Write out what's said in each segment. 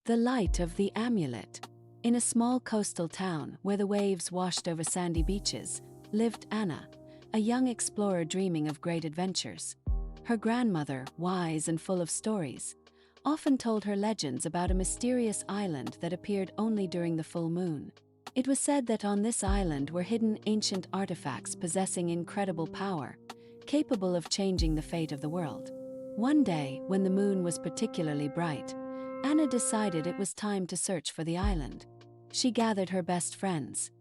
The light of the amulet. In a small coastal town where the waves washed over sandy beaches, lived Anna, a young explorer dreaming of great adventures. Her grandmother, wise and full of stories, often told her legends about a mysterious island that appeared only during the full moon. It was said that on this island were hidden ancient artifacts possessing incredible power, capable of changing the fate of the world. One day, when the moon was particularly bright, Anna decided it was time to search for the island. She gathered her best friends,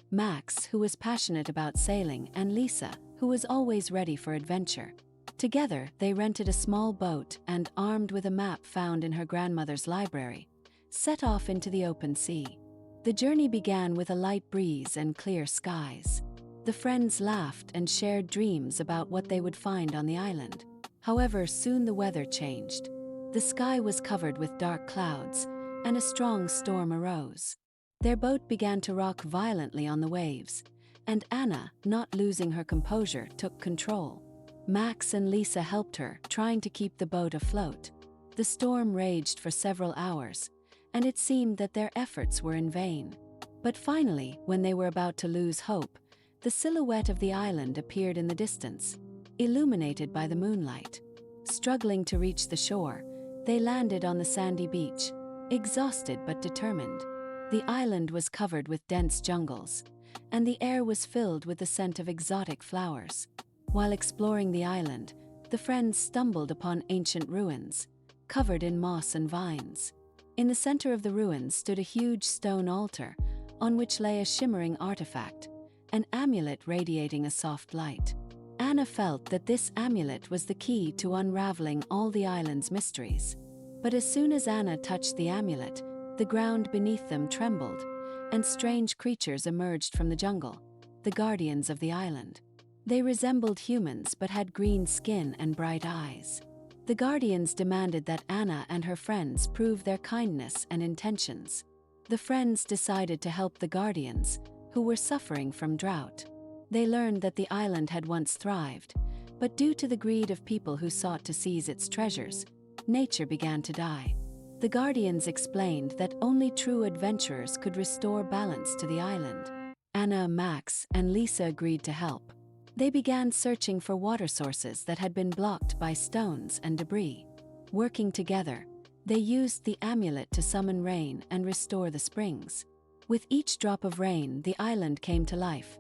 Max, who was passionate about sailing, and Lisa, who was always ready for adventure. Together, they rented a small boat and, armed with a map found in her grandmother's library, set off into the open sea. The journey began with a light breeze and clear skies. The friends laughed and shared dreams about what they would find on the island. However, soon the weather changed. The sky was covered with dark clouds, and a strong storm arose. Their boat began to rock violently on the waves, and Anna, not losing her composure, took control. Max and Lisa helped her, trying to keep the boat afloat. The storm raged for several hours, and it seemed that their efforts were in vain. But finally, when they were about to lose hope, the silhouette of the island appeared in the distance, illuminated by the moonlight. Struggling to reach the shore, they landed on the sandy beach, exhausted but determined. The island was covered with dense jungles, and the air was filled with the scent of exotic flowers. While exploring the island, the friends stumbled upon ancient ruins, covered in moss and vines. In the center of the ruins stood a huge stone altar, on which lay a shimmering artifact, an amulet radiating a soft light. Anna felt that this amulet was the key to unraveling all the island's mysteries. But as soon as Anna touched the amulet, the ground beneath them trembled, and strange creatures emerged from the jungle, the guardians of the island. They resembled humans but had green skin and bright eyes. The guardians demanded that Anna and her friends prove their kindness and intentions. The friends decided to help the guardians, who were suffering from drought. They learned that the island had once thrived, but due to the greed of people who sought to seize its treasures, nature began to die. The guardians explained that only true adventurers could restore balance to the island. Anna, Max, and Lisa agreed to help. They began searching for water sources that had been blocked by stones and debris. Working together, they used the amulet to summon rain and restore the springs. With each drop of rain, the island came to life.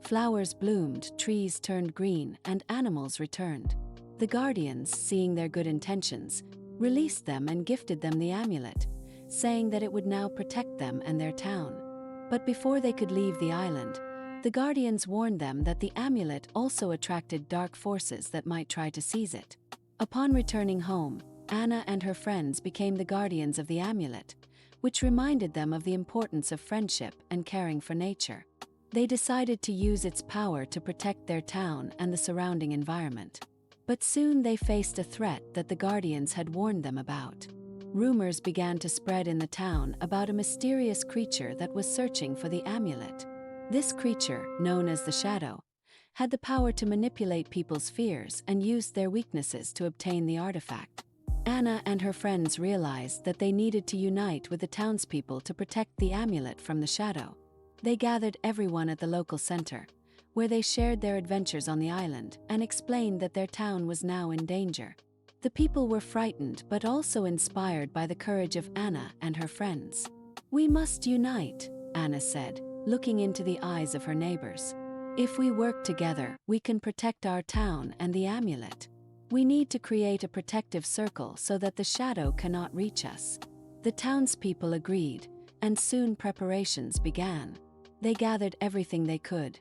Flowers bloomed, trees turned green, and animals returned. The guardians, seeing their good intentions, released them and gifted them the amulet, saying that it would now protect them and their town. But before they could leave the island, the guardians warned them that the amulet also attracted dark forces that might try to seize it. Upon returning home, Anna and her friends became the guardians of the amulet, which reminded them of the importance of friendship and caring for nature. They decided to use its power to protect their town and the surrounding environment. But soon they faced a threat that the guardians had warned them about. Rumors began to spread in the town about a mysterious creature that was searching for the amulet. This creature, known as the Shadow, had the power to manipulate people's fears and used their weaknesses to obtain the artifact. Anna and her friends realized that they needed to unite with the townspeople to protect the amulet from the Shadow. They gathered everyone at the local center, where they shared their adventures on the island and explained that their town was now in danger. The people were frightened but also inspired by the courage of Anna and her friends. "We must unite," Anna said, looking into the eyes of her neighbors. "If we work together, we can protect our town and the amulet. We need to create a protective circle so that the Shadow cannot reach us." The townspeople agreed, and soon preparations began. They gathered everything they could: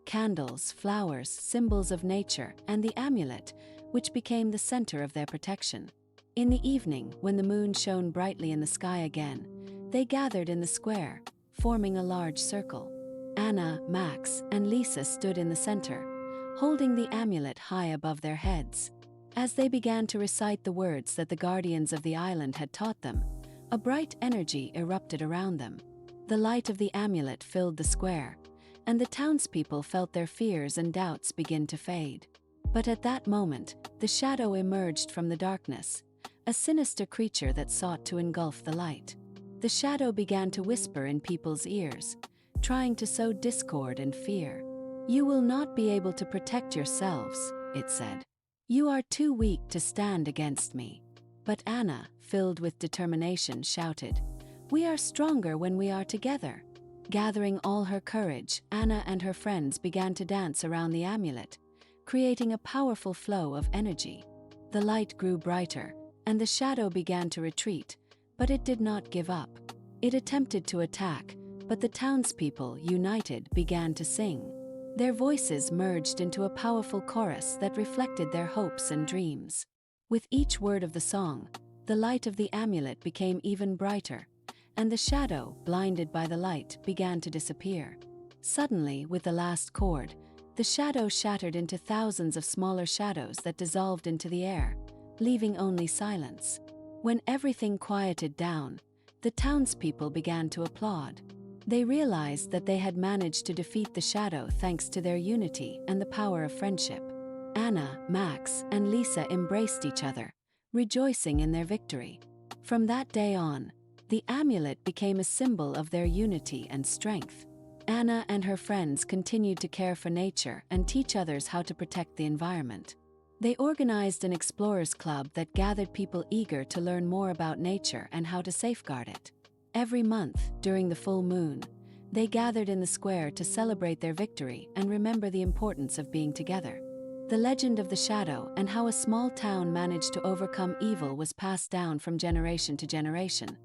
candles, flowers, symbols of nature, and the amulet, which became the center of their protection. In the evening, when the moon shone brightly in the sky again, they gathered in the square, forming a large circle. Anna, Max, and Lisa stood in the center, holding the amulet high above their heads. As they began to recite the words that the guardians of the island had taught them, a bright energy erupted around them. The light of the amulet filled the square, and the townspeople felt their fears and doubts begin to fade. But at that moment, the Shadow emerged from the darkness, a sinister creature that sought to engulf the light. The shadow began to whisper in people's ears, trying to sow discord and fear. "You will not be able to protect yourselves," it said. "You are too weak to stand against me." But Anna, filled with determination, shouted, "We are stronger when we are together." Gathering all her courage, Anna and her friends began to dance around the amulet, creating a powerful flow of energy. The light grew brighter, and the shadow began to retreat, but it did not give up. It attempted to attack, but the townspeople, united, began to sing. Their voices merged into a powerful chorus that reflected their hopes and dreams. With each word of the song, the light of the amulet became even brighter, and the shadow, blinded by the light, began to disappear. Suddenly, with the last chord, the shadow shattered into thousands of smaller shadows that dissolved into the air, leaving only silence. When everything quieted down, the townspeople began to applaud. They realized that they had managed to defeat the shadow thanks to their unity and the power of friendship. Anna, Max, and Lisa embraced each other, rejoicing in their victory. From that day on, the amulet became a symbol of their unity and strength. Anna and her friends continued to care for nature and teach others how to protect the environment. They organized an explorers club that gathered people eager to learn more about nature and how to safeguard it. Every month, during the full moon, they gathered in the square to celebrate their victory and remember the importance of being together. The legend of the shadow and how a small town managed to overcome evil was passed down from generation to generation,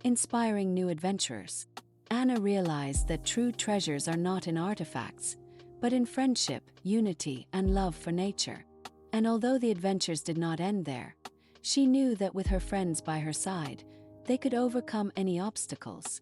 inspiring new adventurers. Anna realized that true treasures are not in artifacts, but in friendship, unity, and love for nature. And although the adventures did not end there, she knew that with her friends by her side, they could overcome any obstacles.